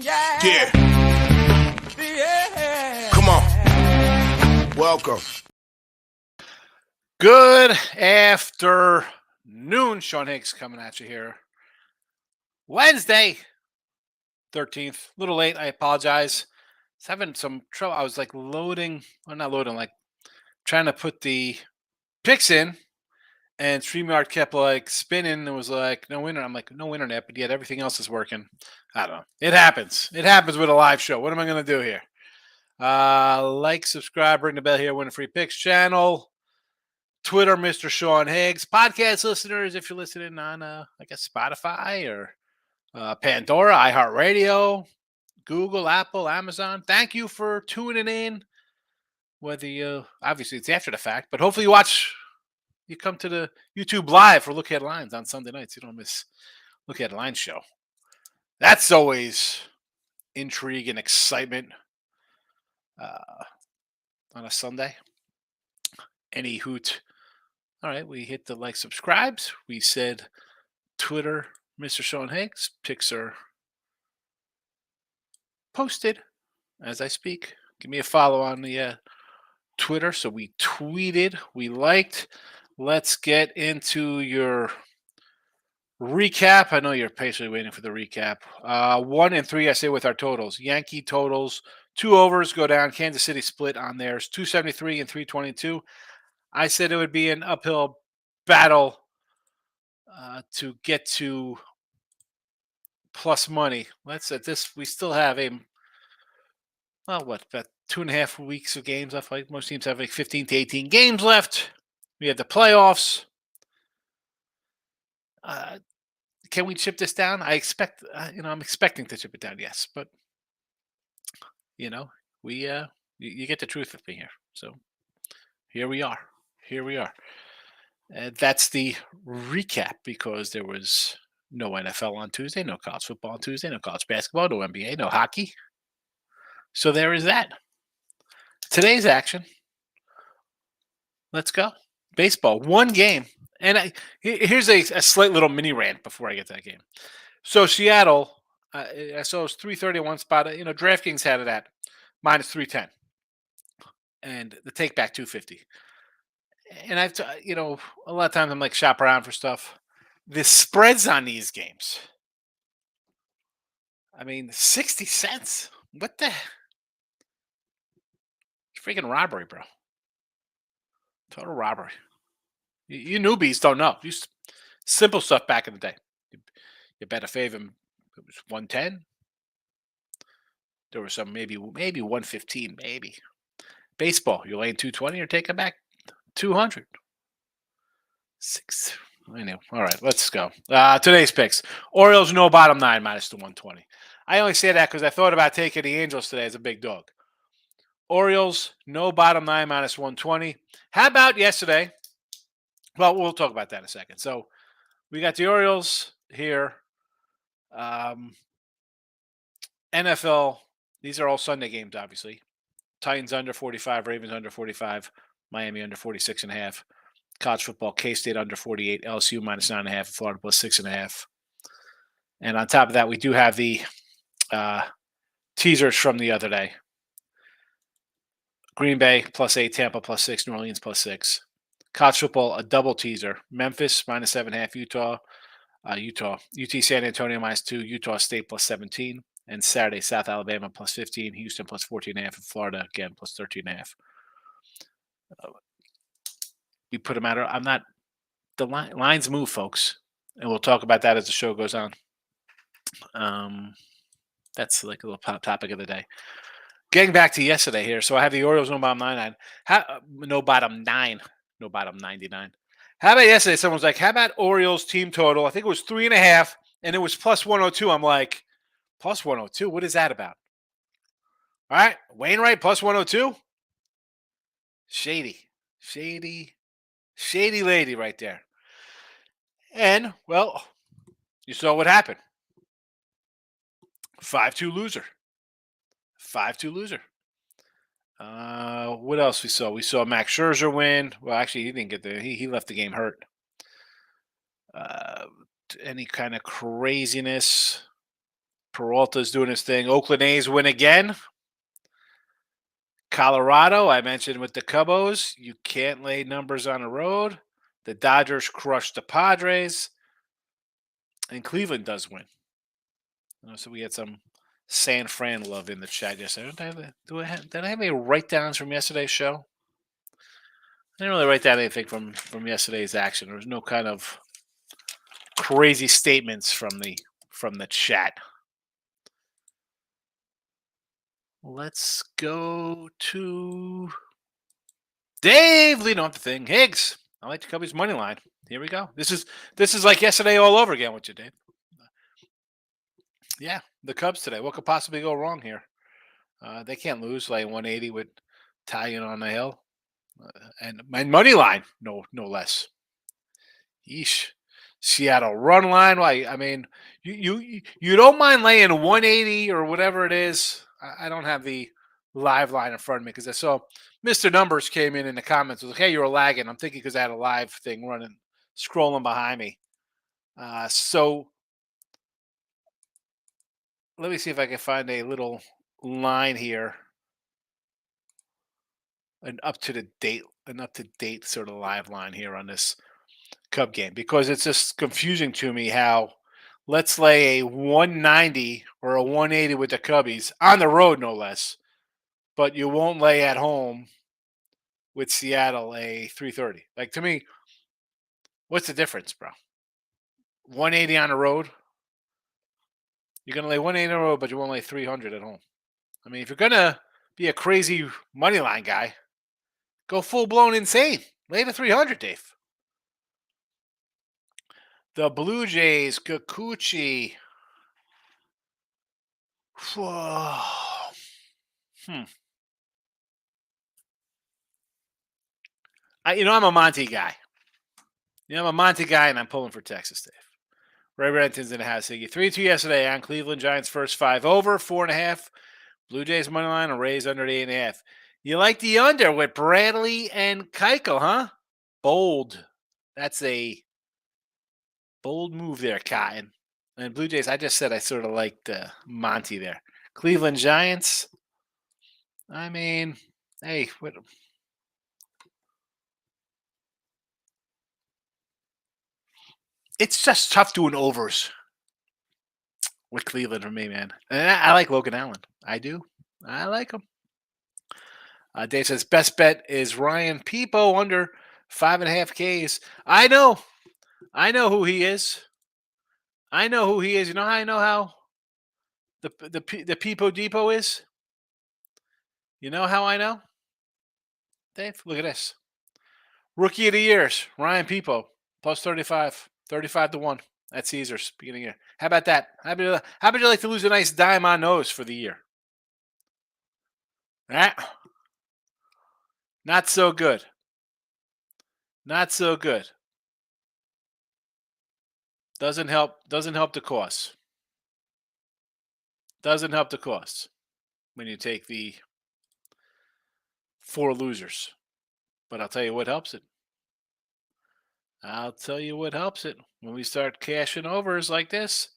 Yeah. Come on. Welcome. Good afternoon. Sean Higgs coming at you here. Wednesday, 13th. A little late. I apologize. I was having some trouble. I was like loading, or not loading, like trying to put the picks in, and StreamYard kept like spinning and was like, no internet. I'm like, no internet, but yet everything else is working. I don't know. It happens. It happens with a live show. What am I going to do here? Like, subscribe, ring the bell here, win a free picks channel. Twitter, Mr. Sean Higgs. Podcast listeners, if you're listening on, I guess, Spotify or Pandora, iHeartRadio, Google, Apple, Amazon, thank you for tuning in. Whether you, obviously, it's after the fact, but hopefully you come to the YouTube Live for Look Headlines on Sunday nights. You don't miss Look Headlines show. That's always intrigue and excitement on a Sunday. Any hoot. All right, we hit the like, subscribes. We said Twitter, Mr. Sean Higgs. Picks are posted as I speak. Give me a follow on the Twitter. So we tweeted, we liked. Let's get into your recap. I know you're patiently waiting for the recap. 1 and 3, I say, with our totals. Yankee totals, 2 overs go down. Kansas City split on theirs, 273 and 322. I said it would be an uphill battle to get to plus money. Let's at this. We still have about 2.5 weeks of games left. Like most teams have like 15 to 18 games left. We have the playoffs. Can we chip this down? I expect. I'm expecting to chip it down. Yes, but we you get the truth with me here. So here we are. That's the recap because there was no NFL on Tuesday, no college football on Tuesday, no college basketball, no NBA, no hockey. So there is that. Today's action. Let's go. Baseball, 1 game. And here's a slight little mini rant before I get to that game. So Seattle, I saw it was 331 spot. DraftKings had it at minus 310. And the take back 250. And a lot of times I'm like shop around for stuff. The spreads on these games. I mean, 60 cents. What the? It's freaking robbery, bro. Total robbery. You newbies don't know. Simple stuff back in the day. You bet a favor. It was 110. There was some maybe 115, maybe. Baseball, you're laying 220 or taking back 200. 6. I know. All right, let's go. Today's picks. Orioles, no bottom 9, minus the 120. I only say that because I thought about taking the Angels today as a big dog. Orioles, no bottom 9, minus 120. How about yesterday? Well, we'll talk about that in a second. So we got the Orioles here. NFL, these are all Sunday games, obviously. Titans under 45, Ravens under 45, Miami under 46.5. College football, K-State under 48, LSU minus 9.5, Florida plus 6.5. And on top of that, we do have the teasers from the other day. Green Bay plus 8, Tampa plus 6, New Orleans plus 6. College football, a double teaser. Memphis minus 7.5, UT San Antonio minus 2, Utah State plus 17. And Saturday, South Alabama plus 15, Houston plus 14.5, and Florida again plus 13.5. We put them out. I'm not. The lines move, folks, and we'll talk about that as the show goes on. That's like a little topic of the day. Getting back to yesterday here, so I have the Orioles no bottom 99, no bottom 9, no bottom 99. How about yesterday? Someone was like, "How about Orioles team total?" I think it was 3.5, and it was plus 102. I'm like, plus 102. What is that about? All right, Wainwright plus 102. Shady lady right there. And, well, you saw what happened. 5-2 loser. 5-2 loser. What else we saw? We saw Max Scherzer win. Well, actually, he didn't get there. He left the game hurt. Any kind of craziness? Peralta's doing his thing. Oakland A's win again. Colorado, I mentioned with the Cubos, you can't lay numbers on the road. The Dodgers crushed the Padres. And Cleveland does win. So we had some San Fran love in the chat yesterday. Did I have any write downs from yesterday's show? I didn't really write down anything from yesterday's action. There was no kind of crazy statements from the chat. Let's go to Dave leading off the thing. Higgs. I like the Cubbies money line. Here we go. This is like yesterday all over again with you, Dave. Yeah, the Cubs today. What could possibly go wrong here? They can't lose like 180 with Italian on the hill. And my money line, no less. Yeesh. Seattle run line. Why? I mean, you don't mind laying 180 or whatever it is. I don't have the live line in front of me because I saw Mr. Numbers came in the comments. Was like, hey, you were lagging. I'm thinking because I had a live thing running, scrolling behind me. So let me see if I can find a little line here. An up to date sort of live line here on this Cub game because it's just confusing to me how let's lay a 190 or a 180 with the Cubbies on the road, no less, but you won't lay at home with Seattle a 330. Like to me, what's the difference, bro? 180 on the road. You're gonna lay 180 on the road, but you won't lay 300 at home. I mean, if you're gonna be a crazy money line guy, go full blown insane. Lay the 300, Dave. The Blue Jays, Kikuchi. Whoa. I'm a Monty guy. I'm a Monty guy, and I'm pulling for Texas, Dave. Ray Renton's in the house. 3-2 yesterday on Cleveland Giants first 5 over, 4.5. Blue Jays money line and Rays under the 8.5. You like the under with Bradley and Keuchel, huh? Bold. That's a bold move there, Cotton. And Blue Jays, I just said I sort of liked Monty there. Cleveland Giants. I mean, hey, it's just tough doing overs with Cleveland for me, man. And I like Logan Allen. I do. I like him. Dave says best bet is Ryan Peepo under 5.5 Ks. I know who he is. You know how I know how the Peepo Depot is? You know how I know? Dave, look at this. Rookie of the years, Ryan Peepo, plus 35 to 1 at Caesars beginning of year. How about that? How would you like to lose a nice dime on those for the year? Not so good. Not so good. Doesn't help the cause. Doesn't help the cause when you take the 4 losers. But I'll tell you what helps it. When we start cashing overs like this,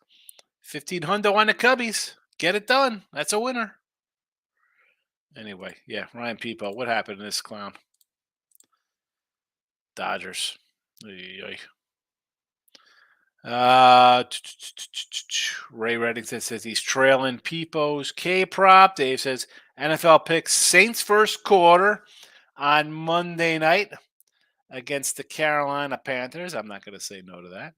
1,500 on the Cubbies. Get it done. That's a winner. Anyway, yeah, Ryan Peepo. What happened to this clown? Dodgers. Ray Reddington says he's trailing Peepo's K prop. Dave says NFL picks Saints first quarter on Monday night against the Carolina Panthers. I'm not going to say no to that.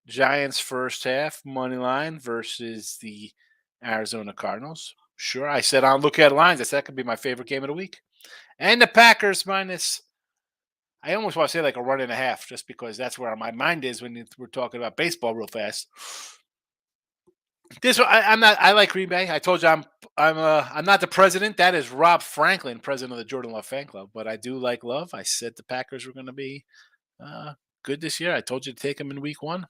Giants first half money line versus the Arizona Cardinals. Sure, I said on look at lines. I said that could be my favorite game of the week. And the Packers minus. I almost want to say like a 1.5, just because that's where my mind is when we're talking about baseball real fast. This I'm not. I like Green Bay. I told you I'm not the president. That is Rob Franklin, president of the Jordan Love fan club. But I do like Love. I said the Packers were going to be good this year. I told you to take them in week 1.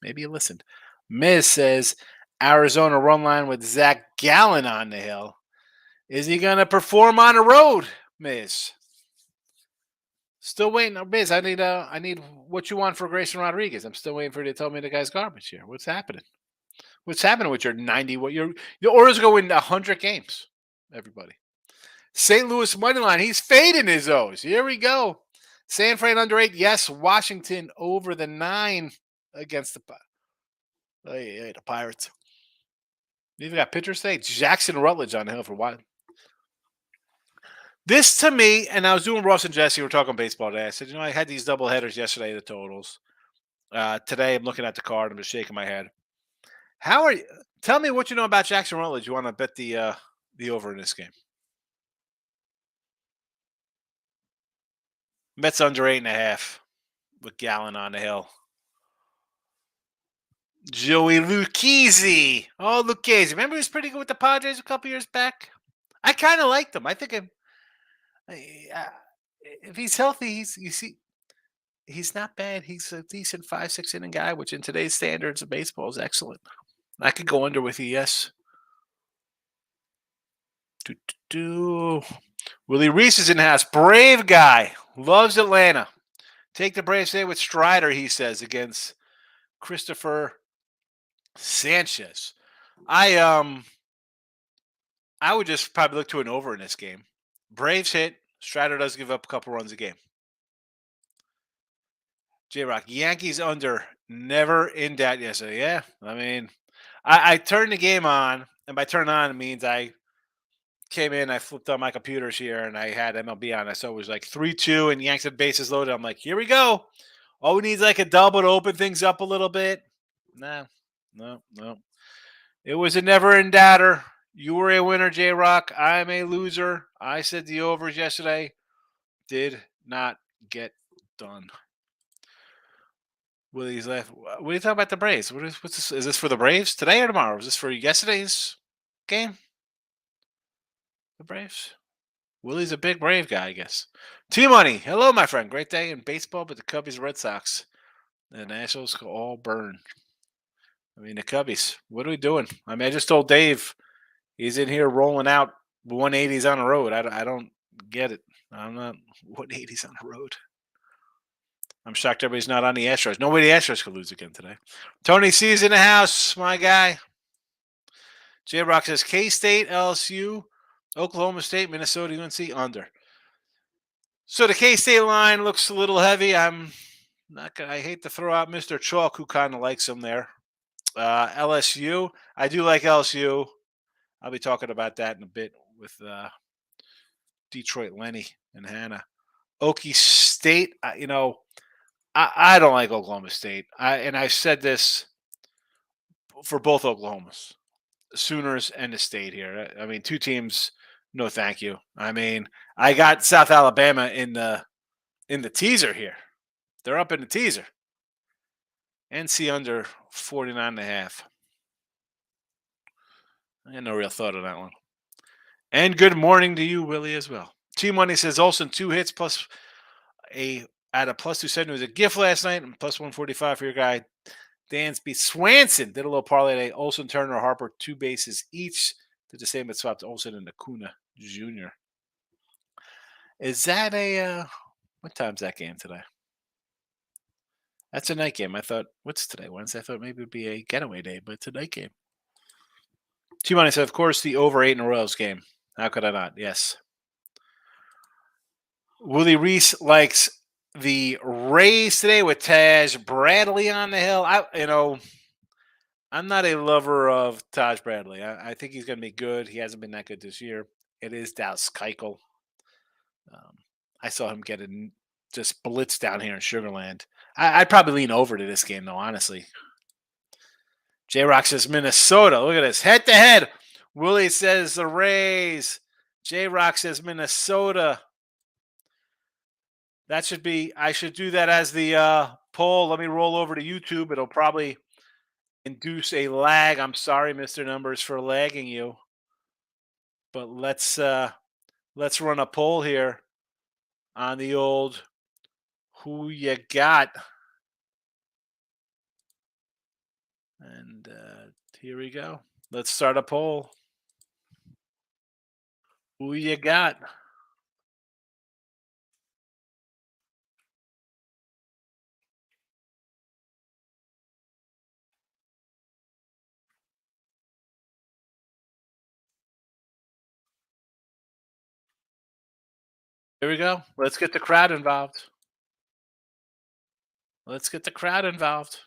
Maybe you listened. Miz says Arizona run line with Zach Gallen on the hill. Is he going to perform on the road, Miz? Still waiting. Miz, I need what you want for Grayson Rodriguez. I'm still waiting for you to tell me the guy's garbage here. What's happening? What's happening with your 90? What your Orioles go win 100 games? Everybody. St. Louis money line. He's fading his O's. Here we go. San Fran under 8. Yes. Washington over the 9 against the Pirates. You even got pitchers today. Jackson Rutledge on the hill for what? This to me, and I was doing Ross and Jesse. We were talking baseball today. I said, I had these double headers yesterday, the totals. Today, I'm looking at the card. I'm just shaking my head. How are you? Tell me what you know about Jackson Rutledge. You want to bet the over in this game? Mets under 8.5 with Gallon on the hill. Joey Lucchese. Oh, Lucchese. Remember he was pretty good with the Padres a couple years back? I kind of liked him. I think if he's healthy, he's not bad. He's a decent 5-6 inning guy, which in today's standards of baseball is excellent. I could go under with you, yes. Willie Reese is in the house. Brave guy. Loves Atlanta. Take the Braves today with Strider, he says, against Christopher Sanchez. I would just probably look to an over in this game. Braves hit. Strider does give up a couple runs a game. J-Rock, Yankees under. Never in doubt yesterday. Yeah, I mean, I turned the game on, and by turn on, it means I came in, I flipped on my computers here, and I had MLB on. I saw it was like 3-2, and Yanks had bases loaded. I'm like, here we go. All we need is like a double to open things up a little bit. No. It was a never in doubter. You were a winner, J Rock. I'm a loser. I said the overs yesterday. Did not get done. Willie's left. What are you talking about the Braves? What's this? Is this for the Braves today or tomorrow? Is this for yesterday's game? The Braves? Willie's a big Brave guy, I guess. T-Money. Hello, my friend. Great day in baseball, but the Cubbies, Red Sox, the Nationals could all burn. I mean, the Cubbies. What are we doing? I mean, I just told Dave he's in here rolling out 180s on the road. I don't get it. I'm not 180s on the road. I'm shocked everybody's not on the Astros. Nobody Astros could lose again today. Tony C's in the house, my guy. J Rock says K-State, LSU, Oklahoma State, Minnesota, UNC under. So the K-State line looks a little heavy. I'm not gonna. I hate to throw out Mr. Chalk, who kind of likes him there. LSU, I do like LSU. I'll be talking about that in a bit with Detroit Lenny and Hannah. Okie State, I don't like Oklahoma State. I've said this for both Oklahomas, Sooners and the State here. I mean, two teams. No, thank you. I mean, I got South Alabama in the teaser here. They're up in the teaser. NC under 49.5. I had no real thought on that one. And good morning to you, Willie, as well. T-Money says Olsen 2 hits plus at a plus 270 was a gift last night and plus 145 for your guy. Dansby Swanson did a little parlay today. Olsen, Turner, Harper, 2 bases each. Did the same but swapped Olsen and Acuna Jr. Is that what time's that game today? That's a night game. I thought, what's today? Wednesday? I thought maybe it'd be a getaway day, but it's a night game. T-Money said, of course, the over 8 in a Royals game. How could I not? Yes. Willie Reese likes the Rays today with Taj Bradley on the hill. I'm not a lover of Taj Bradley. I think he's going to be good. He hasn't been that good this year. It is Dallas Keuchel. I saw him get just blitz down here in Sugarland. I'd probably lean over to this game, though, honestly. J-Rock says Minnesota. Look at this. Head to head. Willie says the Rays. J-Rock says Minnesota. That should be, I should do that as the poll. Let me roll over to YouTube. It'll probably induce a lag. I'm sorry, Mr. Numbers, for lagging you. But let's run a poll here on the old who you got. And here we go. Let's start a poll. Who you got? we go. Let's get the crowd involved. Let's get the crowd involved.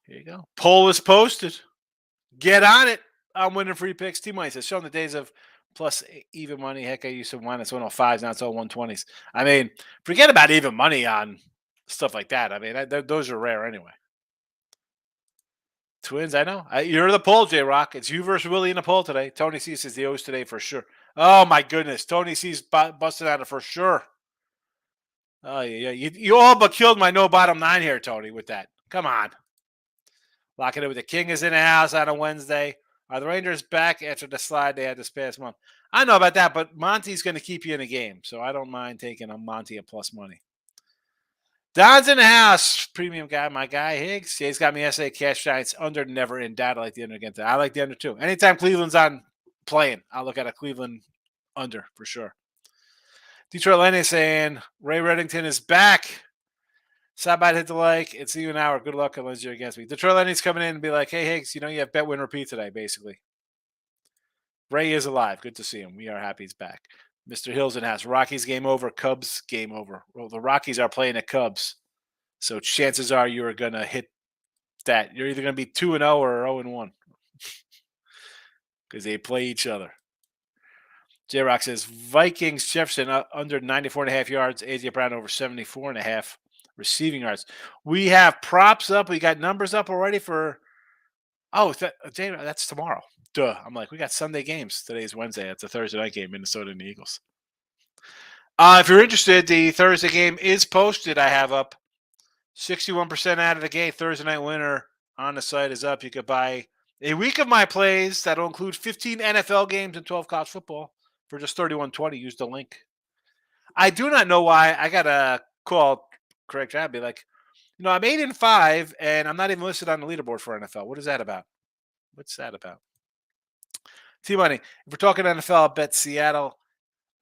Here you go. Poll is posted. Get on it. I'm winning free picks. T-Money says, showing the days of plus even money. Heck, I used to win. It's 105s. Now it's all 120s. I mean, forget about even money on stuff like that. I mean, those are rare anyway. Twins, I know. You're the poll, J-Rock. It's you versus Willie in the poll today. Tony C says the O's today for sure. Oh, my goodness. Tony C's busted out of for sure. Oh, yeah. You all but killed my no bottom nine here, Tony, with that. Come on. Locking it with the King is in the house on a Wednesday. Are the Rangers back after the slide they had this past month? I know about that, but Monty's going to keep you in the game, so I don't mind taking a Monty at plus money. Don's in the house. Premium guy, my guy, Higgs. Yeah, he's got me SA Cash Giants under, never in doubt. I like the under against that. I like the under too. Anytime Cleveland's on playing, I'll look at a Cleveland under for sure. Detroit Lenny saying Ray Reddington is back. Sabbat hit the like. It's even hour. Good luck unless you're against me. Detroit Lenny's coming in and be like, hey, Higgs, you have bet, win, repeat today, basically. Ray is alive. Good to see him. We are happy he's back. Mr. Hills in house. Rockies game over. Cubs game over. Well, the Rockies are playing the Cubs. So chances are you are going to hit that. You're either going to be 2-0 or 0-1 because they play each other. J-Rock says Vikings Jefferson under 94.5 yards. AJ Brown over 74.5 receiving yards. We have props up. We got numbers up already for. Oh, that's tomorrow. Duh. I'm like, we got Sunday games. Today's Wednesday. That's a Thursday night game, Minnesota and the Eagles. If you're interested, the Thursday game is posted. I have up 61% out of the gate. Thursday night winner on the site is up. You could buy a week of my plays that'll include 15 NFL games and 12 college football for just $31.20. Use the link. I do not know why. I got to call Craig Job, be like, I'm 8-5, and I'm not even listed on the leaderboard for NFL. What is that about? What's that about? T-Money, if we're talking NFL, I'll bet Seattle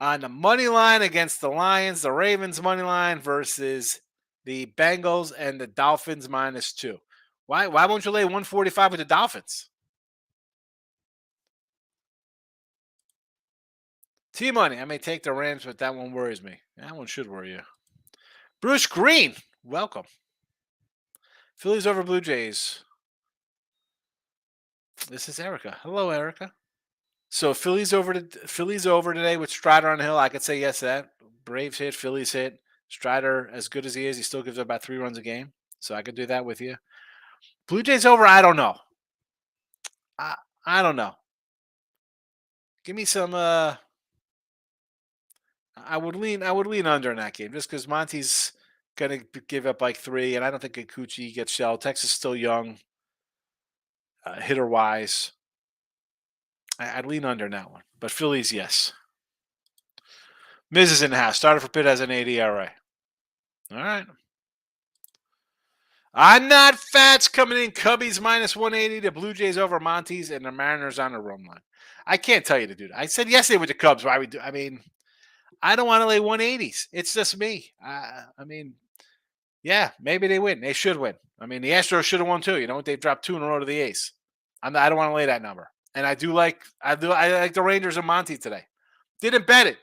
on the money line against the Lions, the Ravens money line versus the Bengals and the Dolphins -2. Why won't you lay 145 with the Dolphins? T-Money, I may take the Rams, but that one worries me. That one should worry you. Bruce Green, welcome. Phillies over Blue Jays. This is Erica. Hello, Erica. So Phillies over today with Strider on the hill. I could say yes to that. Braves hit, Phillies hit. Strider, as good as he is, he still gives up about 3 runs a game. So I could do that with you. Blue Jays over, I don't know. I don't know. Give me some. I would lean under in that game just because Monty's gonna give up like 3, and I don't think Kikuchi gets shelled. Texas is still young, hitter wise. I'd lean under in that one, but Phillies, yes. Miz is in the house. Starter for Pitt has an 80 ERA. All right. I'm not Fats coming in. Cubbies -180. The Blue Jays over Monty's and the Mariners on the run line. I can't tell you to do that. I said yesterday with the Cubs. Why we do? I mean, I don't want to lay 180s. It's just me. I mean, yeah, maybe they win. They should win. I mean, the Astros should have won too. They've dropped 2 in a row to the A's. I don't want to lay that number. And I like the Rangers and Monty today. Didn't bet it.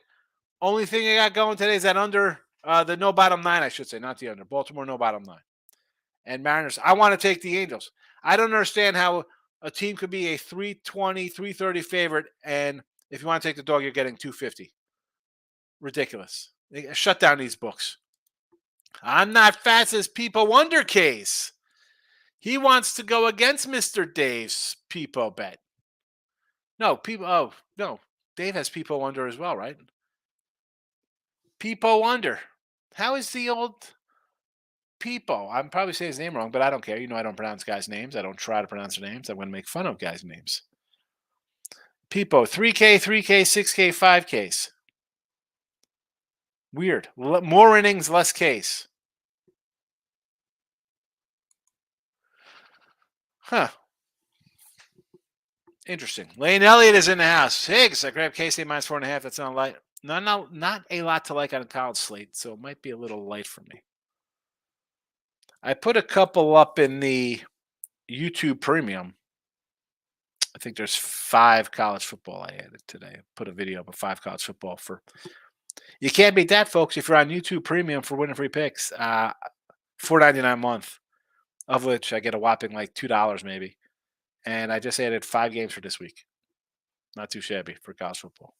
Only thing I got going today is that under the no bottom 9, I should say, not the under. Baltimore no bottom 9. And Mariners, I want to take the Angels. I don't understand how a team could be a 320, 330 favorite, and if you want to take the dog, you're getting 250. Ridiculous. Shut down these books. I'm not fast as Peepo Wonder case. He wants to go against Mr. Dave's Peepo bet. No, no. Dave has Peepo Wonder as well, right? Peepo Wonder. How is the old Peepo? I'm probably saying his name wrong, but I don't care. I don't pronounce guys' names. I don't try to pronounce their names. I'm going to make fun of guys' names. Peepo, 3K, 3K, 6K, 5Ks. Weird. More innings, less case. Huh. Interesting. Lane Elliott is in the house. Higgs, I grabbed KC -4.5. That's not light. No, not a lot to like on a college slate, so it might be a little light for me. I put a couple up in the YouTube Premium. I think there's 5 college football I added today. I put a video up of 5 college football for you can't beat that, folks, if you're on YouTube Premium for winning free picks. $4.99 a month, of which I get a whopping like $2 maybe. And I just added 5 games for this week. Not too shabby for college football.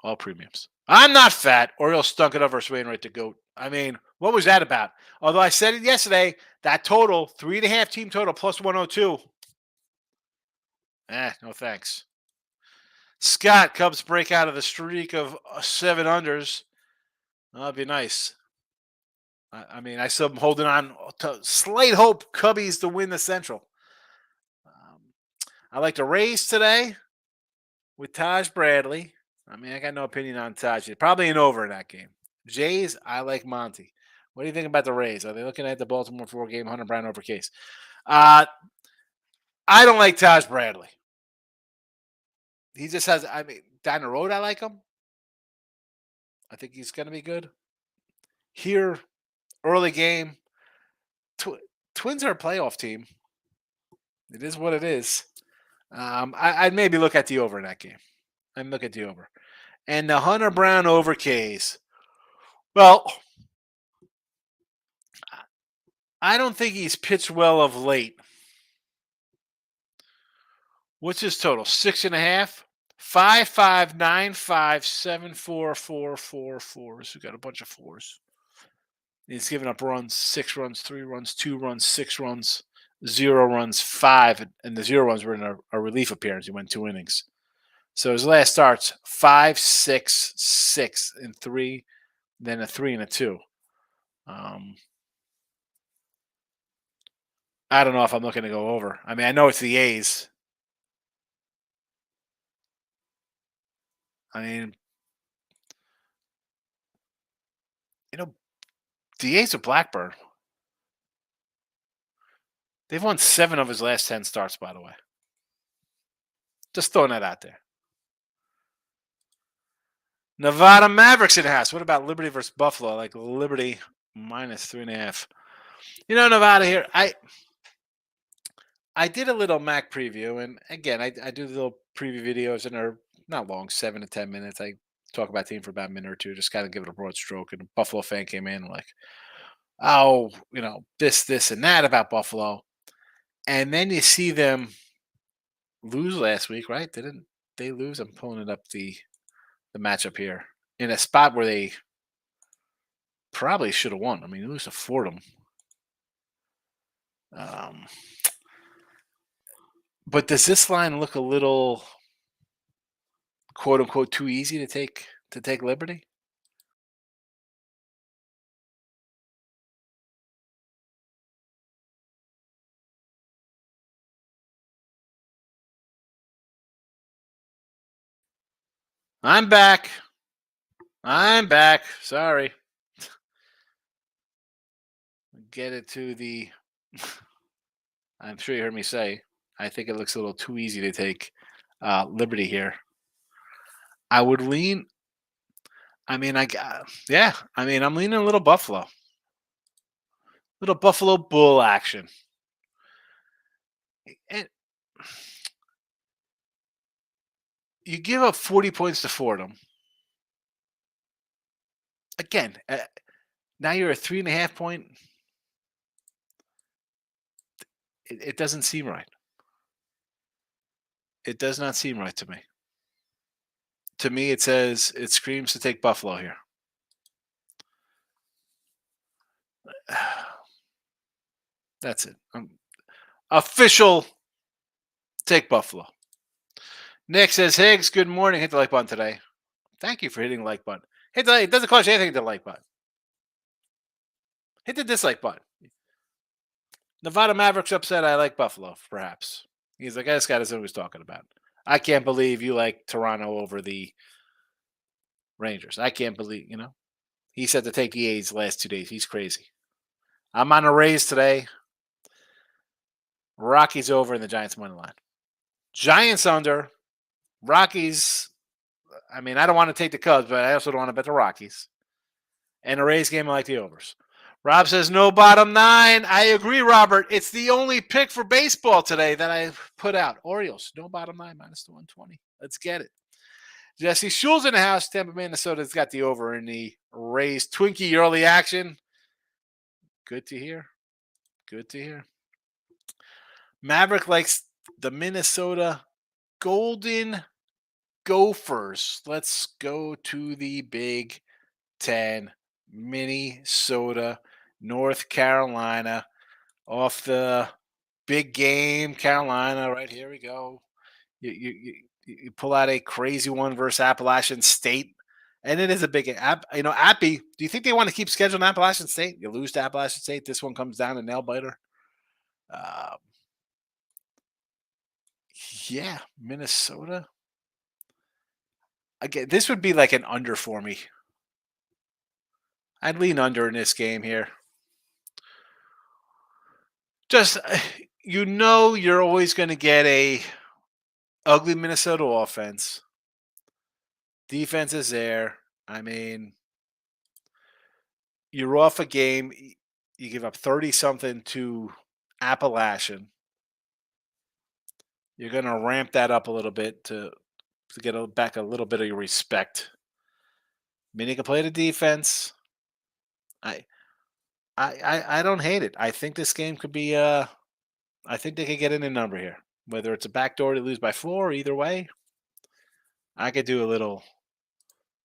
All premiums. I'm not fat. Oriole stunk it up versus Wainwright the GOAT. I mean, what was that about? Although I said it yesterday, that total, 3.5 team total plus 102. No thanks. Scott, Cubs break out of the streak of 7 unders. That'd be nice. I mean, I still am holding on to slight hope Cubbies to win the Central. I like the Rays today with Taj Bradley. I mean, I got no opinion on Taj. Probably an over in that game. Jays, I like Monty. What do you think about the Rays? Are they looking at the Baltimore 4-game Hunter Brown over case? I don't like Taj Bradley. He just has, I mean, down the road, I like him. I think he's going to be good. Here, early game, Twins are a playoff team. It is what it is. I'd maybe look at the over in that game. I'd look at the over. And the Hunter Brown over case. Well, I don't think he's pitched well of late. What's his total? 6.5? 5.5, 9.5, 7, 4, 4, 4, 4. So we got a bunch of 4s. He's given up runs, 6 runs, 3 runs, 2 runs, 6 runs, 0 runs, 5. And the 0 runs were in a relief appearance. He went 2 innings. So his last starts 5, 6, 6, and 3, then a 3 and a 2. I don't know if I'm looking to go over. I mean, I know it's the A's. I mean, the A's of Blackburn. They've won 7 of his last 10 starts, by the way. Just throwing that out there. Nevada Mavericks in the house. What about Liberty versus Buffalo? I like Liberty minus 3.5. Nevada here. I did a little Mac preview, and again, I do the little preview videos, and they're not long, 7 to 10 minutes. I talk about the team for about a minute or two, just kind of give it a broad stroke. And a Buffalo fan came in like, oh, this, and that about Buffalo. And then you see them lose last week, right? Didn't they lose? I'm pulling it up the matchup here in a spot where they probably should have won. I mean, lose to Fordham. But does this line look a little quote unquote too easy to take Liberty? I'm back. Sorry. Get it to the. I'm sure you heard me say. I think it looks a little too easy to take Liberty here. I would lean. I mean, yeah. I mean, I'm leaning a little Buffalo. Little Buffalo Bull action. And you give up 40 points to Fordham. Again, now you're a 3.5 point. It doesn't seem right. It does not seem right to me. To me, it screams to take Buffalo here. That's it. Official take Buffalo. Nick says, Higgs, good morning. Hit the like button today. Thank you for hitting the like button. Hit the like. It doesn't cost you anything to hit the like button. Hit the dislike button. Nevada Mavericks upset. I like Buffalo, perhaps. He's like, this guy doesn't know what he's talking about. I can't believe you like Toronto over the Rangers. I can't believe, He said to take the A's the last 2 days. He's crazy. I'm on a Rays today. Rockies over in the Giants money line. Giants under. Rockies. I mean, I don't want to take the Cubs, but I also don't want to bet the Rockies. And the Rays game, I like the overs. Rob says no bottom nine. I agree, Robert. It's the only pick for baseball today that I put out. Orioles, no bottom nine, minus the 120. Let's get it. Jesse Schul's in the house. Tampa, Minnesota's got the over in the Rays. Twinkie early action. Good to hear. Good to hear. Maverick likes the Minnesota Golden Gophers. Let's go to the Big Ten. Minnesota, North Carolina, off the big game, Carolina. Right here we go. You pull out a crazy one versus Appalachian State, and it is a big app. Appy. Do you think they want to keep scheduling Appalachian State? You lose to Appalachian State. This one comes down a nail biter. Uh, yeah, Minnesota. Again, this would be like an under for me. I'd lean under in this game here. Just you're always going to get a ugly Minnesota offense. Defense is there. I mean, you're off a game. You give up 30 something to Appalachian. You're going to ramp that up a little bit to get back a little bit of your respect. Mini can play the defense. I don't hate it. I think this game could be I think they could get in a number here. Whether it's a backdoor to lose by 4, either way, I could do a little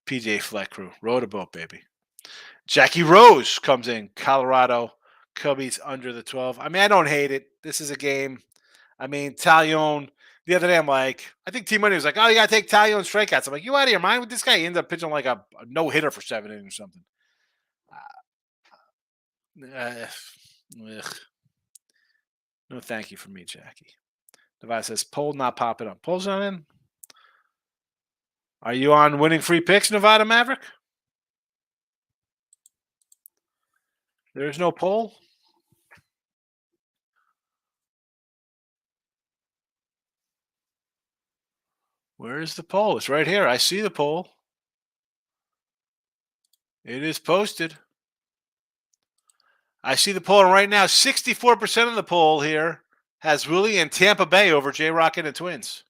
PJ Fleck crew. Row the boat, baby. Jackie Rose comes in. Colorado Cubbies under the 12. I mean, I don't hate it. This is a game. I mean, Talion. The other day, I'm like, I think T Money was like, oh, you got to take Talion strikeouts. I'm like, you out of your mind with this guy? He ended up pitching like a no hitter for 7 innings or something. No, thank you for me, Jackie. Device says, poll not popping up. Poll's not in. Are you on winning free picks, Nevada Maverick? There's no poll. Where is the poll? It's right here. I see the poll. It is posted. I see the poll right now. 64% of the poll here has Willie and Tampa Bay over J-Rock and the Twins.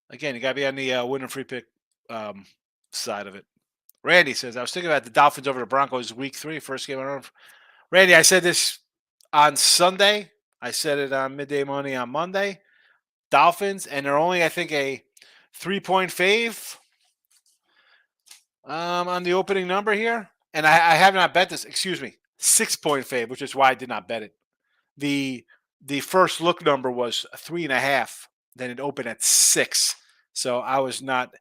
Again, you got to be on the winning free pick side of it. Randy says, I was thinking about the Dolphins over the Broncos week 3, first game on Earth. Randy, I said this on Sunday. I said it on Midday Money on Monday. Dolphins, and they're only, I think, a 3-point fave on the opening number here. And I have not bet this, 6-point fave, which is why I did not bet it. The first look number was 3.5. Then it opened at 6. So I was not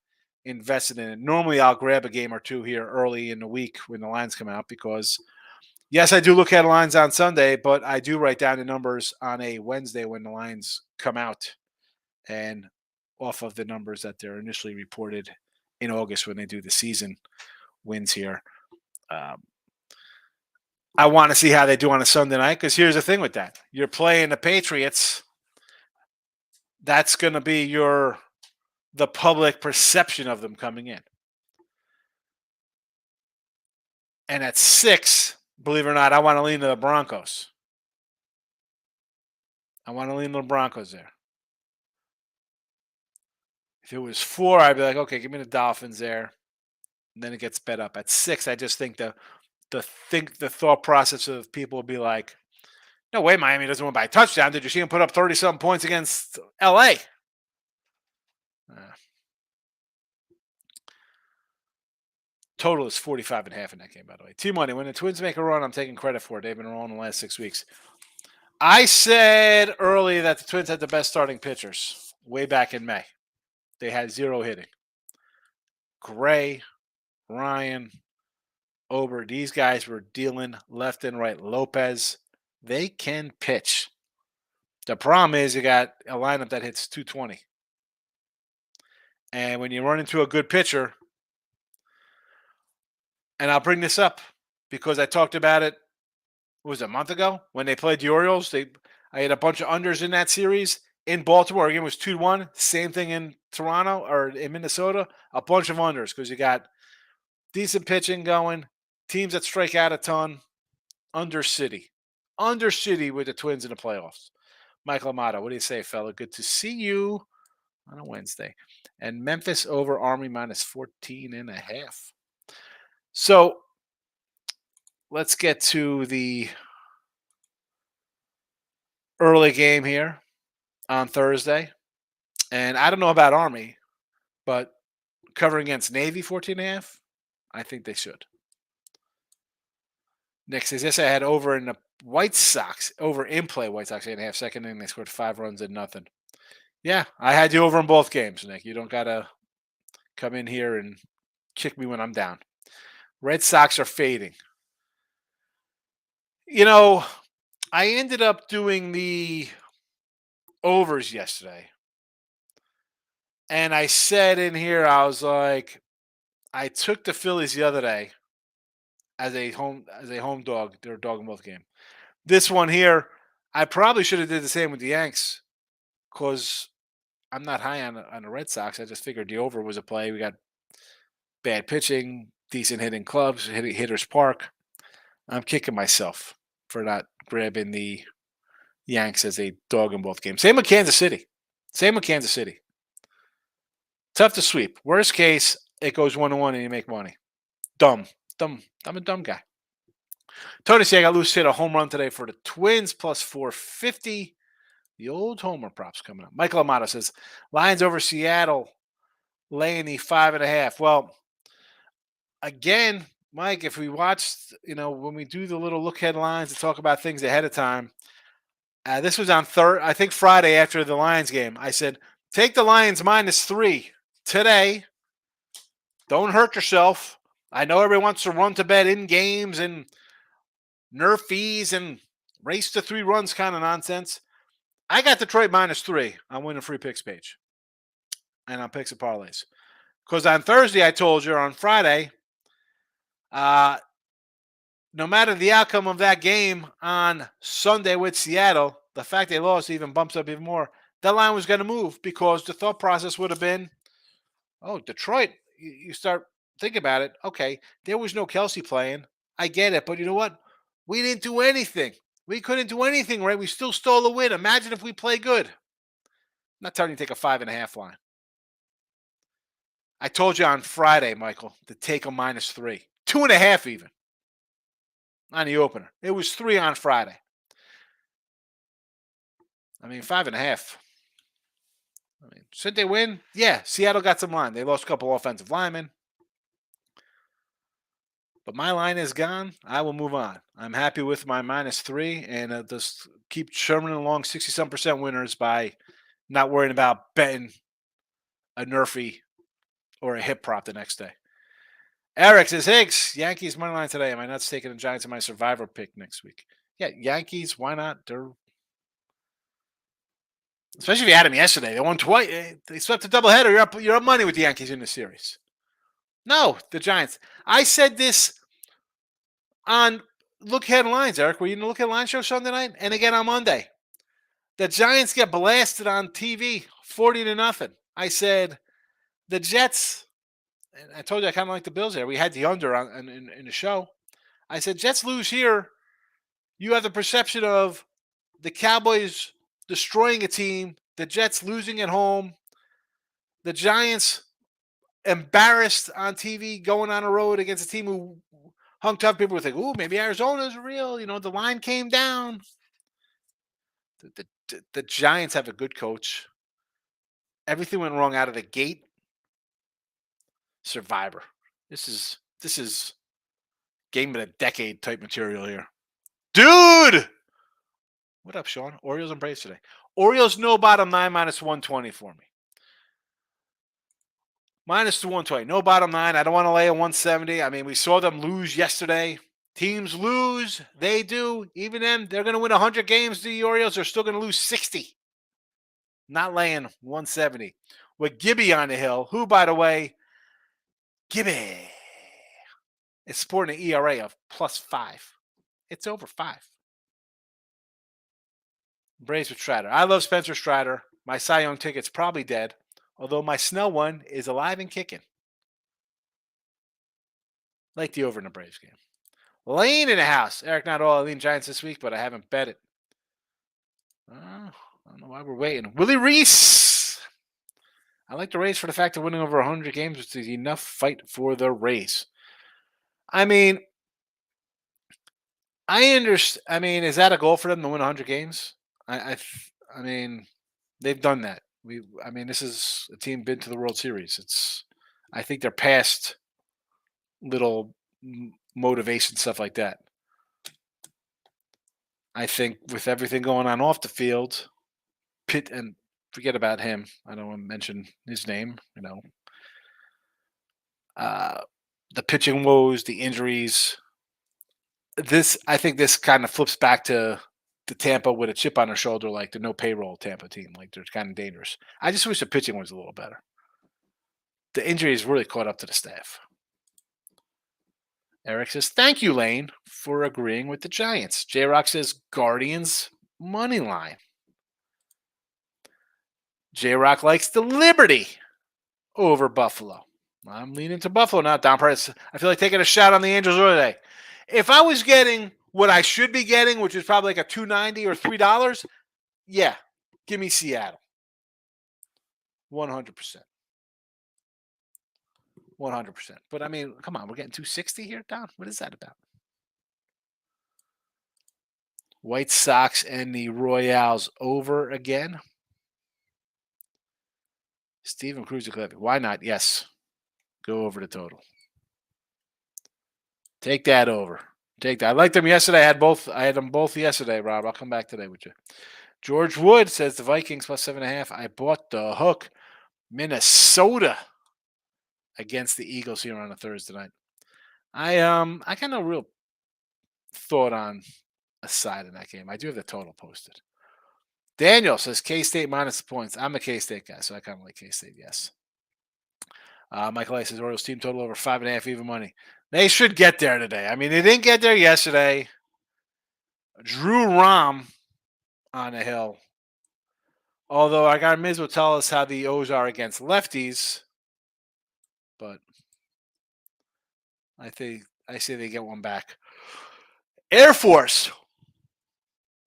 invested in it. Normally I'll grab a game or two here early in the week when the lines come out because, yes, I do look at lines on Sunday, but I do write down the numbers on a Wednesday when the lines come out and off of the numbers that they're initially reported in August when they do the season wins here. I want to see how they do on a Sunday night because here's the thing with that. You're playing the Patriots. That's going to be the public perception of them coming in. And at 6, believe it or not, I want to lean to the Broncos. I want to lean to the Broncos there. If it was 4, I'd be like, okay, give me the Dolphins there. And then it gets bet up. At 6, I just think the thought process of people would be like, no way, Miami doesn't win by a touchdown. Did you see him put up 30-something points against LA? Total is 45.5 in that game, by the way. T-Money, when the Twins make a run, I'm taking credit for it. They've been rolling the last 6 weeks. I said earlier that the Twins had the best starting pitchers way back in May. They had 0 hitting. Gray, Ryan, Ober, these guys were dealing left and right. Lopez, they can pitch. The problem is you got a lineup that hits 220. And when you run into a good pitcher, and I'll bring this up because I talked about it, was it a month ago when they played the Orioles? I had a bunch of unders in that series. In Baltimore, again, it was 2-1. Same thing in Toronto or in Minnesota. A bunch of unders because you got Decent pitching going. Teams that strike out a ton. Under City. Under City with the Twins in the playoffs. Michael Amato, what do you say, fella? Good to see you on a Wednesday. And Memphis over Army minus 14.5. So let's get to the early game here on Thursday. And I don't know about Army, but covering against Navy 14.5, I think they should. Next is this I had over in the White Sox, over in play White Sox 8.5. Second inning, they scored 5 runs and nothing. Yeah, I had you over in both games, Nick. You don't got to come in here and kick me when I'm down. Red Sox are fading. You know, I ended up doing the overs yesterday. And I said in here, I was like, I took the Phillies the other day as a home dog. They're a dog in both game. This one here, I probably should have did the same with the Yanks because I'm not high on the Red Sox. I just figured the over was a play. We got bad pitching, decent hitting clubs, hitters park. I'm kicking myself for not grabbing the Yanks as a dog in both games. Same with Kansas City. Tough to sweep. Worst case, it goes 1-1 and you make money. Dumb. I'm a dumb guy. Tony said I got loose hit a home run today for the Twins plus 450. The old homer props coming up. Michael Amato says Lions over Seattle laying the 5.5. Well, again, Mike, if we watched, when we do the little look headlines to talk about things ahead of time, this was on I think Friday after the Lions game. I said, take the Lions -3 today. Don't hurt yourself. I know everyone wants to run to bed in games and nerf fees and race to 3 runs kind of nonsense. I got Detroit -3 on Win the Free Picks page and on Picks and Parlays. Because on Thursday, I told you, or on Friday, no matter the outcome of that game on Sunday with Seattle, the fact they lost even bumps up even more. That line was going to move because the thought process would have been, oh, Detroit, you start thinking about it. Okay, there was no Kelsey playing. I get it. But you know what? We didn't do anything. We couldn't do anything, right? We still stole the win. Imagine if we play good. I'm not telling you to take a 5.5 line. I told you on Friday, Michael, to take a -3. 2.5 even on the opener. It was 3 on Friday. I mean, 5.5. Should they win? Yeah, Seattle got some line. They lost a couple offensive linemen. But my line is gone. I will move on. I'm happy with my -3 and just keep churning along 60-some% winners by not worrying about betting a nerfy or a hip prop the next day. Eric says, Higgs, Yankees money line today. Am I not taking the Giants in my survivor pick next week? Yeah, Yankees, why not? Especially if you had them yesterday. They won twice. They swept a doubleheader. You're up money with the Yankees in the series. No, the Giants. I said this on Look Ahead Lines, Eric. Were you in the Look Ahead Line show Sunday night? And again on Monday. The Giants get blasted on TV, 40-0. I said, the Jets, and I told you I kind of like the Bills there. We had the under in the show. I said, Jets lose here. You have the perception of the Cowboys destroying a team, the Jets losing at home, the Giants embarrassed on TV going on a road against a team who hung tough. People would think, ooh, maybe Arizona's real. The line came down. The Giants have a good coach. Everything went wrong out of the gate. Survivor. This is game of the decade type material here. Dude! What up, Sean? Orioles and Braves today. Orioles no bottom 9 -120 for me. -120. No bottom 9. I don't want to lay a 170. I mean, we saw them lose yesterday. Teams lose. They do. Even them, they're going to win 100 games. The Orioles are still going to lose 60. Not laying 170. With Gibby on the hill, who, by the way, Gibby is sporting an ERA of +5. It's over 5. Braves with Strider. I love Spencer Strider. My Cy Young ticket's probably dead, although my Snell one is alive and kicking. Like the over in the Braves game. Lane in the house. Eric, not all lean Giants this week, but I haven't bet it. I don't know why we're waiting. Willie Reese. I like the Rays for the fact of winning over 100 games, which is enough fight for the Rays. I mean, I understand. I mean, is that a goal for them to win 100 games? I mean, they've done that. I mean, this is a team been to the World Series. I think they're past little motivation stuff like that. I think with everything going on off the field, Pitt and forget about him. I don't want to mention his name. The pitching woes, the injuries. I think this kind of flips back to the Tampa with a chip on their shoulder, like the no payroll Tampa team. Like they're kind of dangerous. I just wish the pitching was a little better. The injuries really caught up to the staff. Eric says, thank you, Lane, for agreeing with the Giants. J-Rock says, Guardians money line. J-Rock likes the Liberty over Buffalo. I'm leaning to Buffalo now. Don Price, I feel like taking a shot on the Angels earlier today. If I was getting what I should be getting, which is probably like a $2.90 or $3, yeah, give me Seattle. 100%. 100%. But I mean, come on, we're getting 260 here, Don. What is that about? White Sox and the Royals over again. Steven Cruz, why not? Yes. Go over the total. Take that over. Take that. I liked them yesterday. I had them both yesterday, Rob. I'll come back today with you. George Wood says the Vikings plus 7.5. I bought the hook. Minnesota against the Eagles here on a Thursday night. I got no real thought on a side in that game. I do have the total posted. Daniel says K-State minus the points. I'm a K-State guy, so I kind of like K-State, yes. Michael A says Orioles team total over 5.5 even money. They should get there today. I mean, they didn't get there yesterday. Drew Rom on a hill. Although our guy Miz will tell us how the O's are against lefties, but I say they get one back. Air Force.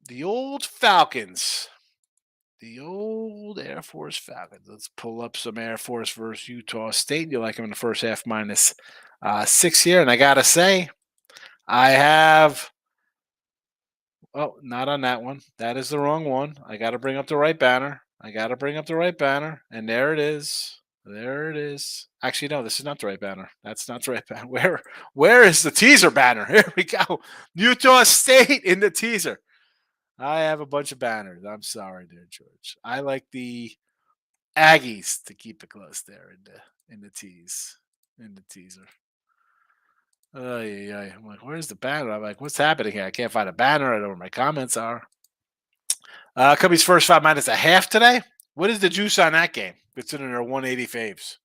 The old Falcons. The old Air Force Falcons. Let's pull up some Air Force versus Utah State. You like them in the first half minus 6 here. And I got to say, I have – oh, not on that one. That is the wrong one. I got to bring up the right banner. And there it is. There it is. Actually, no, this is not the right banner. That's not the right banner. Where is the teaser banner? Here we go. Utah State in the teaser. I have a bunch of banners. I'm sorry, dear George. I like the Aggies to keep it close there in the teaser. I'm like, where's the banner? I'm like, what's happening here? I can't find a banner. I don't know where my comments are. Cubbies first 5 minus a half today. What is the juice on that game? Considering they're 180 faves.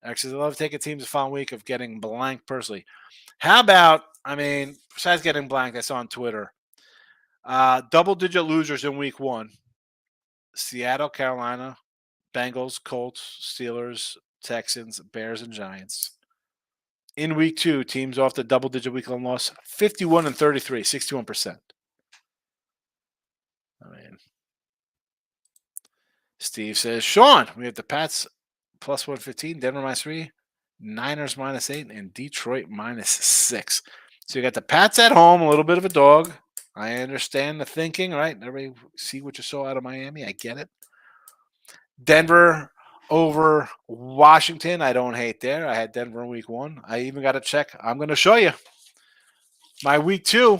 Actually, I love taking teams the following week of getting blank personally. How about, besides getting blank, I saw on Twitter, double-digit losers in week 1. Seattle, Carolina, Bengals, Colts, Steelers, Texans, Bears, and Giants. In week 2, teams off the double-digit week-long loss, 51-33, 61%. Steve says, Sean, we have the Pats plus 115, Denver minus 3, Niners minus 8, and Detroit minus 6. So you got the Pats at home, a little bit of a dog. I understand the thinking, right? Everybody see what you saw out of Miami. I get it. Denver over Washington. I don't hate there. I had Denver in week 1. I even got to check. I'm going to show you my week 2.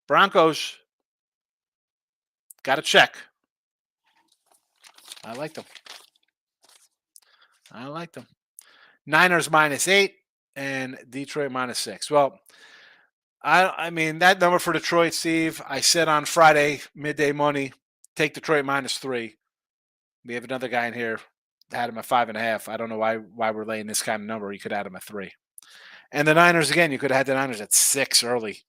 Broncos. Got to check. I like them. Niners minus 8 and Detroit minus 6. Well, I mean, that number for Detroit, Steve, I said on Friday, midday money, take Detroit minus 3. We have another guy in here that had him at 5.5. I don't know why we're laying this kind of number. You could add him at 3. And the Niners, again, you could have had the Niners at 6 early.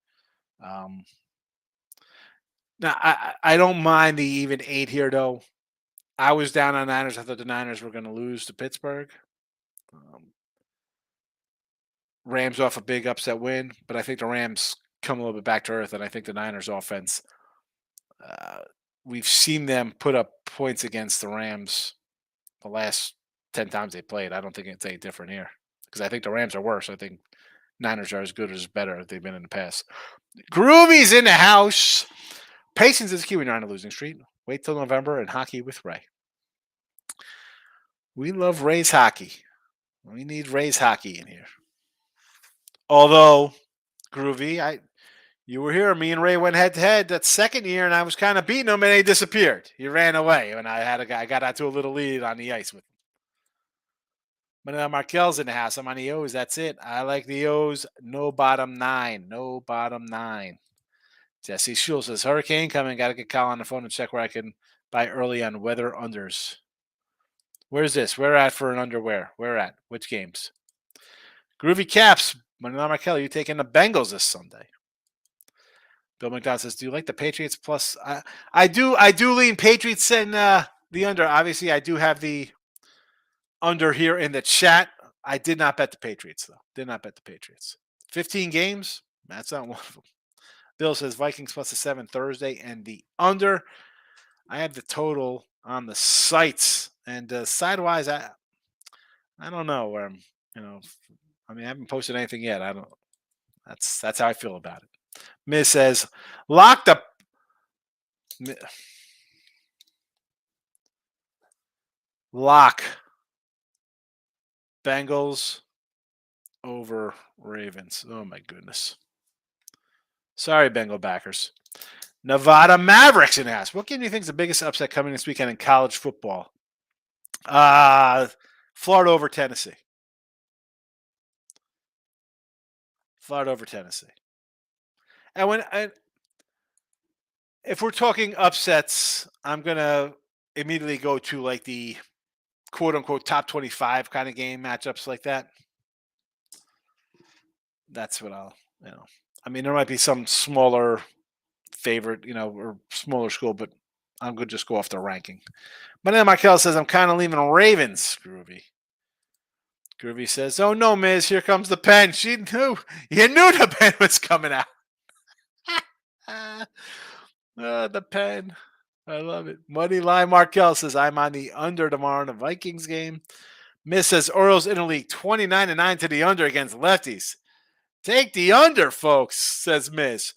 Now, I don't mind the even 8 here, though. I was down on Niners. I thought the Niners were going to lose to Pittsburgh. Rams off a big upset win, but I think the Rams come a little bit back to earth, and I think the Niners offense, uh, we've seen them put up points against the Rams the last 10 times they played. I don't think it's any different here because I think the Rams are worse. I think Niners are as good or as better as they've been in the past. Groovy's in the house. Patience is key when you're on a losing streak. Wait till November and hockey with Ray. We love Ray's hockey. We need Ray's hockey in here. Although, Groovy, you were here. Me and Ray went head to head that second year, and I was kind of beating him, and he disappeared. He ran away, and I got out to a little lead on the ice with him. But Markel's in the house. I'm on the O's. That's it. I like the O's. No bottom nine. No bottom nine. Jesse Schul says, Hurricane coming. Got to get Kyle on the phone and check where I can buy early on weather unders. Where's this? Where at for an underwear? Where at? Which games? Groovy Caps. Markel, you taking the Bengals this Sunday? Bill McDonald says, do you like the Patriots plus? I do lean Patriots and the under. Obviously, I do have the under here in the chat. I did not bet the Patriots, though. Did not bet the Patriots. 15 games? That's not one of them. Bill says Vikings plus the 7 Thursday and the under. I have the total on the sites. And sidewise, I don't know where I'm, I haven't posted anything yet. I don't. That's how I feel about it. Miz says, lock the. Lock. Bengals over Ravens. Oh, my goodness. Sorry, Bengal backers. Nevada Mavericks in ass. What game do you think is the biggest upset coming this weekend in college football? Florida over Tennessee. Florida over Tennessee. And if we're talking upsets, I'm gonna immediately go to like the quote unquote top 25 kind of game matchups like that. That's what I'll, there might be some smaller favorite, or smaller school, but I'm going to just go off the ranking. But then Michael says, I'm kind of leaving Ravens, Groovy. Groovy says, oh no, Miz, here comes the pen. You knew the pen was coming out. The pen. I love it. Muddy Line Markel says, I'm on the under tomorrow in the Vikings game. Miz says, Orioles Interleague 29-9 to the under against lefties. Take the under, folks, says Miz.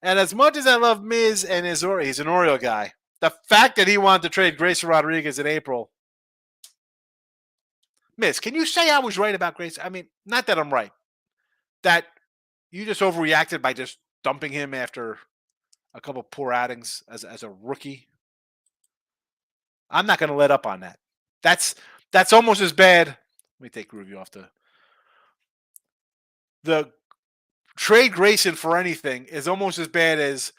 And as much as I love Miz and he's an Oriole guy, the fact that he wanted to trade Grayson Rodriguez in April. Miz, can you say I was right about Grayson? Not that I'm right. That you just overreacted by just dumping him after a couple poor outings as a rookie. I'm not going to let up on that. That's almost as bad. Let me take Groovy off the trade Grayson for anything is almost as bad as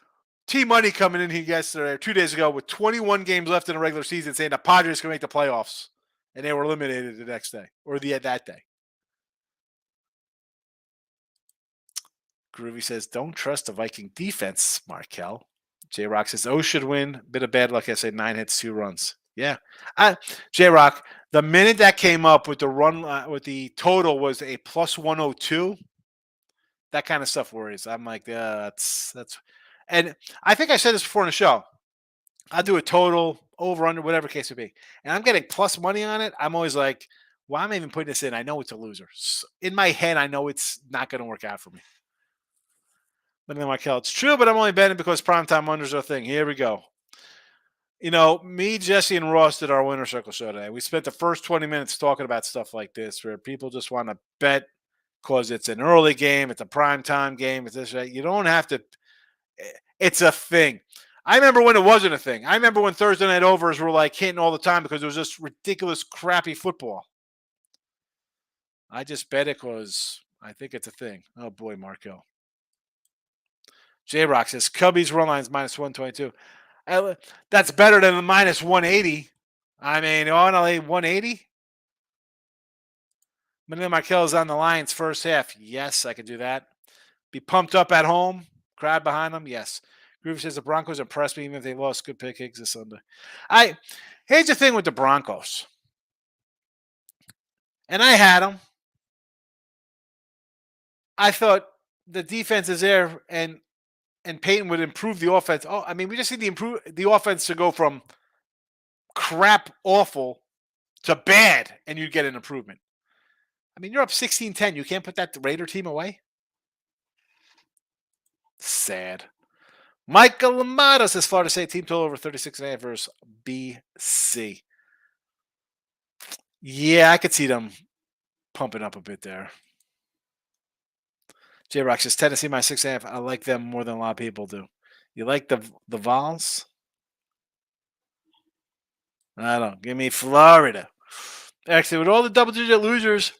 T-Money coming in here yesterday, 2 days ago, with 21 games left in the regular season, saying the Padres can make the playoffs, and they were eliminated the next day or that day. Groovy says, "Don't trust the Viking defense, Markel." J Rock says, "Oh, should win. Bit of bad luck. I said 9 hits, 2 runs." Yeah, J Rock. The minute that came up with the run, with the total was a plus 102. That kind of stuff worries. I'm like, that's. And I think I said this before in the show. I'll do a total, over, under, whatever case would be. And I'm getting plus money on it. I'm always like, why am I even putting this in? I know it's a loser. In my head, I know it's not going to work out for me. But then Michael, it's true, but I'm only betting because primetime unders are a thing. Here we go. Me, Jesse, and Ross did our Winner Circle show today. We spent the first 20 minutes talking about stuff like this where people just want to bet because it's an early game, it's a primetime game, it's this, right? You don't have to. It's a thing. I remember when it wasn't a thing. I remember when Thursday night overs were like hitting all the time because it was just ridiculous, crappy football. I just bet it because I think it's a thing. Oh, boy, Marco. J-Rock says, Cubbies run lines minus 122. That's better than the minus 180. I mean, you want to lay 180? Manila Markel is on the Lions first half. Yes, I could do that. Be pumped up at home. Crowd behind them. Yes. Groovy says the Broncos impressed me even if they lost. Good pick Higgs this Sunday. Here's the thing with the Broncos, and I had them. I thought the defense is there, and Peyton would improve the offense. Oh, I mean, we just need the offense to go from crap, awful to bad, and you'd get an improvement. I mean, you're up 16-10. You can't put that Raider team away. Sad. Michael Lamato says Florida State team total over 36.5 versus BC. Yeah, I could see them pumping up a bit there. J Rock says Tennessee my 6.5. I like them more than a lot of people do. You like the Vols? I don't. Give me Florida. Actually, with all the double-digit losers,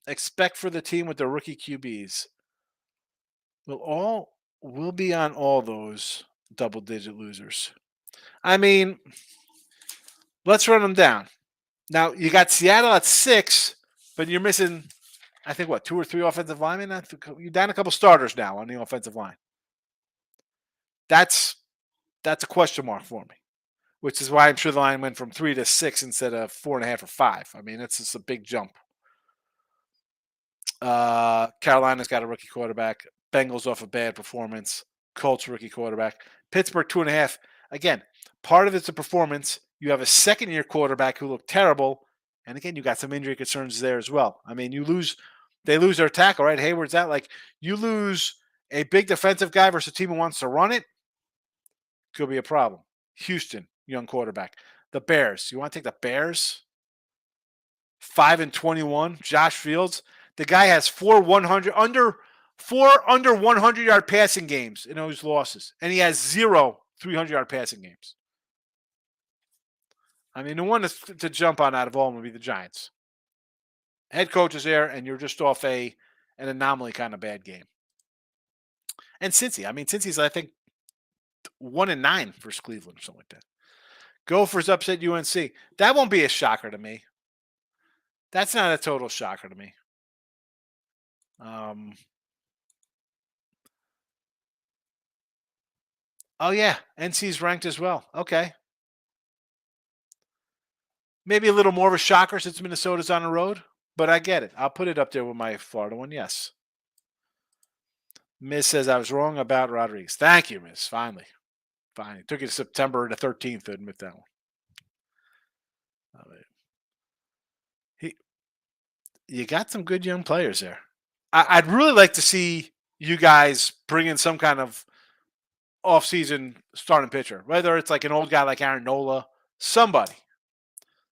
expect for the team with the rookie QBs. We'll be on all those double-digit losers. I mean, let's run them down. Now you got Seattle at 6, but you're missing, I think, what, 2 or 3 offensive linemen? You're down a couple starters now on the offensive line. That's a question mark for me, which is why I'm sure the line went from 3 to 6 instead of 4.5 or 5. I mean, that's just a big jump. Carolina's got a rookie quarterback. Bengals off a bad performance. Colts rookie quarterback. Pittsburgh 2.5. Again, part of it's a performance. You have a second-year quarterback who looked terrible, and again, you got some injury concerns there as well. I mean, they lose their tackle, right? Hayward's out. Like, you lose a big defensive guy versus a team who wants to run it, could be a problem. Houston, young quarterback. The Bears. You want to take the Bears? 5-21. Josh Fields. The guy has 4 under 100-yard passing games in those losses, and he has 0 300-yard passing games. I mean, the one to jump on out of all would be the Giants. Head coach is there, and you're just off an anomaly kind of bad game. And Cincy. I mean, Cincy's, I think, 1-9 versus Cleveland or something like that. Gophers upset UNC. That won't be a shocker to me. That's not a total shocker to me. Oh, yeah. NC's ranked as well. Okay. Maybe a little more of a shocker since Minnesota's on the road, but I get it. I'll put it up there with my Florida one, yes. Miss says I was wrong about Rodriguez. Thank you, Miss. Finally. It took you to September the 13th to admit that one. You got some good young players there. I'd really like to see you guys bring in some kind of off-season starting pitcher, whether it's like an old guy like Aaron Nola, somebody.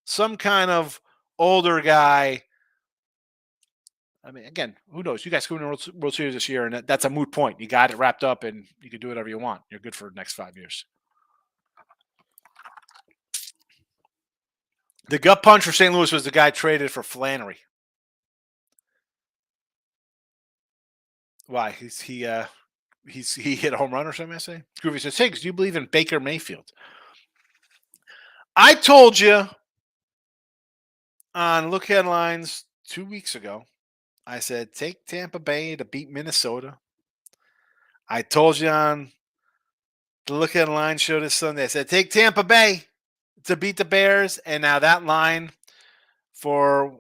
Some kind of older guy. I mean, again, who knows? You guys could win the World Series this year, and that's a moot point. You got it wrapped up, and you can do whatever you want. You're good for the next 5 years. The gut punch for St. Louis was the guy traded for Flannery. Why? He hit a home run or something, I say? Groovy says, Higgs, do you believe in Baker Mayfield? I told you on Look Headlines 2 weeks ago, I said, take Tampa Bay to beat Minnesota. I told you on the Look Headlines show this Sunday, I said, take Tampa Bay to beat the Bears. And now that line for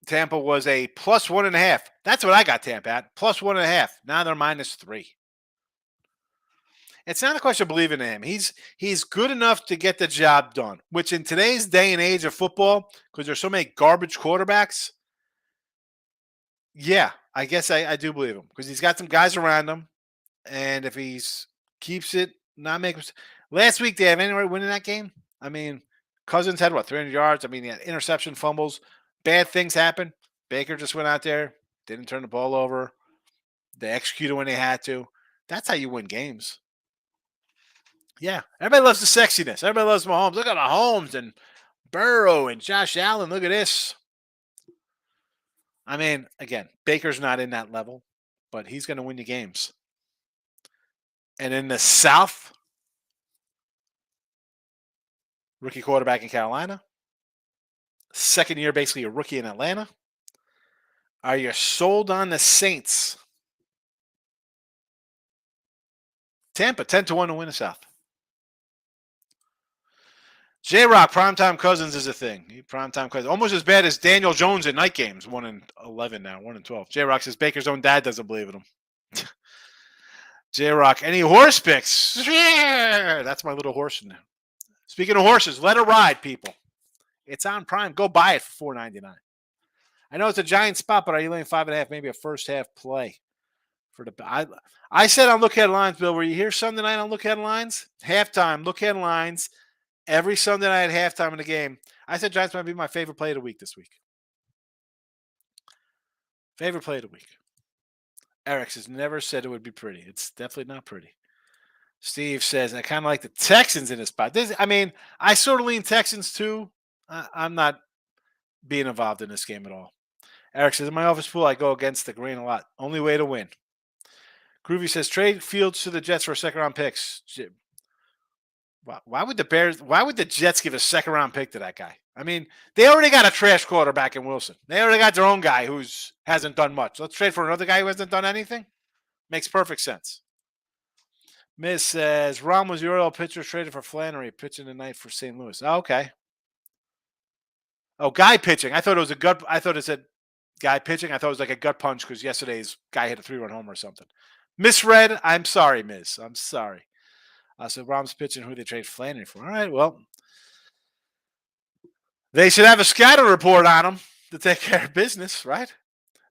Tampa was a +1.5. That's what I got Tampa at, +1.5. Now they're -3. It's not a question of believing in him. He's good enough to get the job done, which in today's day and age of football, because there's so many garbage quarterbacks, yeah, I guess I do believe him because he's got some guys around him, and if he keeps it, not making. Last week, they have anybody winning that game? I mean, Cousins had 300 yards. I mean, he had interception, fumbles, bad things happen. Baker just went out there, didn't turn the ball over. They executed when they had to. That's how you win games. Yeah, everybody loves the sexiness. Everybody loves Mahomes. Look at Mahomes and Burrow and Josh Allen. Look at this. I mean, again, Baker's not in that level, but he's going to win you games. And in the South, rookie quarterback in Carolina. Second year, basically a rookie in Atlanta. Are you sold on the Saints? Tampa, 10-1 to win the South. J-Rock, primetime Cousins is a thing. Primetime Cousins. Almost as bad as Daniel Jones in night games. 1-11 now, 1-12. J-Rock says Baker's own dad doesn't believe in him. J-Rock, any horse picks? Yeah, that's my little horse in there. Speaking of horses, let it ride, people. It's on Prime. Go buy it for $4.99. I know it's a giant spot, but are you laying 5.5? Maybe a first half play for the. I said on Look Ahead Lines, Bill. Were you here Sunday night on Look Ahead Lines? Halftime, Look Ahead Lines. Every Sunday night at halftime in the game, I said Giants might be my favorite play of the week this week. Favorite play of the week. Eric has never said it would be pretty. It's definitely not pretty. Steve says, I kind of like the Texans in this spot. I sort of lean Texans too. I'm not being involved in this game at all. Eric says, in my office pool, I go against the grain a lot. Only way to win. Groovy says, trade Fields to the Jets for second round picks. Why would the Jets give a second round pick to that guy? I mean, they already got a trash quarterback in Wilson. They already got their own guy who hasn't done much. Let's trade for another guy who hasn't done anything? Makes perfect sense. Miz says, Ron was the Oriole pitcher traded for Flannery, pitching tonight for St. Louis. Oh, okay. Oh, guy pitching. I thought it said guy pitching. I thought it was like a gut punch because yesterday's guy hit a 3-run home or something. Misread. I'm sorry, Miz. I'm sorry. So Rom's pitching who they trade Flannery for. All right, well. They should have a scouting report on them to take care of business, right?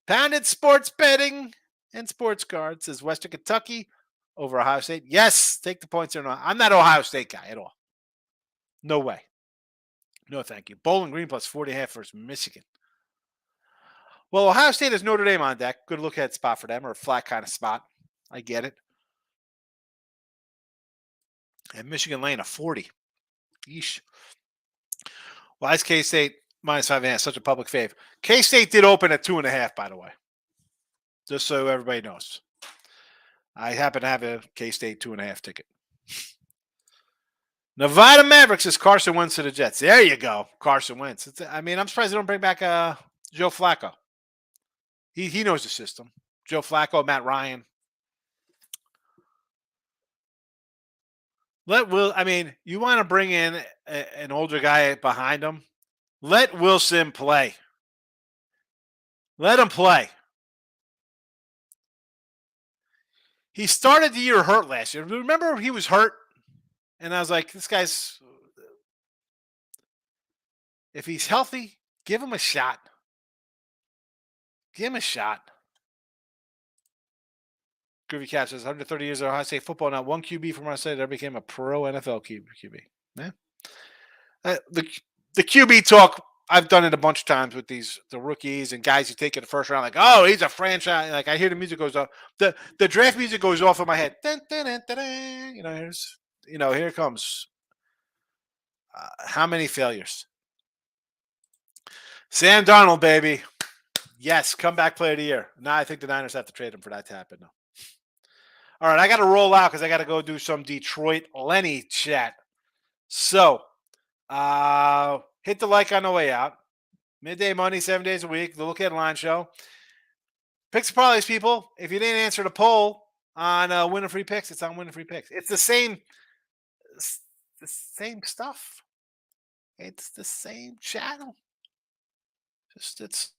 Pounded sports betting and sports cards says Western Kentucky over Ohio State. Yes, take the points there. I'm not an Ohio State guy at all. No way. No, thank you. Bowling Green plus 40.5 versus Michigan. Well, Ohio State has Notre Dame on deck. Good look ahead spot for them, or a flat kind of spot. I get it. And Michigan laying a 40. Yeesh. Why is K-State minus 5.5 such a public fave? K-State did open at 2.5, by the way. Just so everybody knows. I happen to have a K-State 2.5 ticket. Nevada Mavericks is Carson Wentz to the Jets. There you go. Carson Wentz. I'm surprised they don't bring back Joe Flacco. He knows the system. Joe Flacco, Matt Ryan. You want to bring in an older guy behind him? Let Wilson play. Let him play. He started the year hurt last year. Remember he was hurt? And I was like, this guy's... If he's healthy, give him a shot. Give him a shot. Groovy Cat says, 130 years of Ohio State football, not one QB from our state ever became a pro NFL QB. Yeah. The QB talk, I've done it a bunch of times with the rookies and guys who take it the first round, like, oh, he's a franchise. Like, I hear the music goes off. The draft music goes off in my head. Dun, dun, dun, dun, dun. Here comes. How many failures? Sam Darnold, baby. Yes, comeback player of the year. Now I think the Niners have to trade him for that to happen. No. All right, I got to roll out because I got to go do some Detroit Lenny chat. So, hit the like on the way out. Midday Money, 7 days a week. The Look Ahead Line Show. Picks and parlays, people. If you didn't answer the poll on Winning Free Picks, it's on Winning Free Picks. It's the same stuff. It's the same channel. It's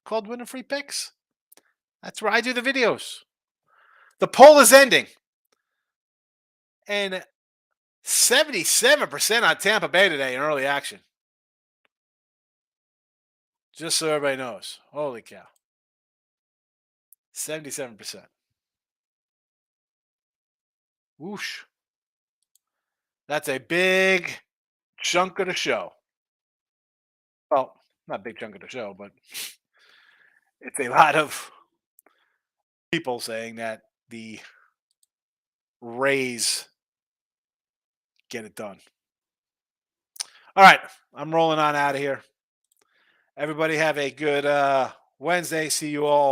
called Winning Free Picks. That's where I do the videos. The poll is ending. And 77% on Tampa Bay today in early action. Just so everybody knows. Holy cow. 77%. Whoosh. That's a big chunk of the show. Well, not a big chunk of the show, but it's a lot of people saying that the Rays get it done. All right. I'm rolling on out of here. Everybody have a good Wednesday. See you all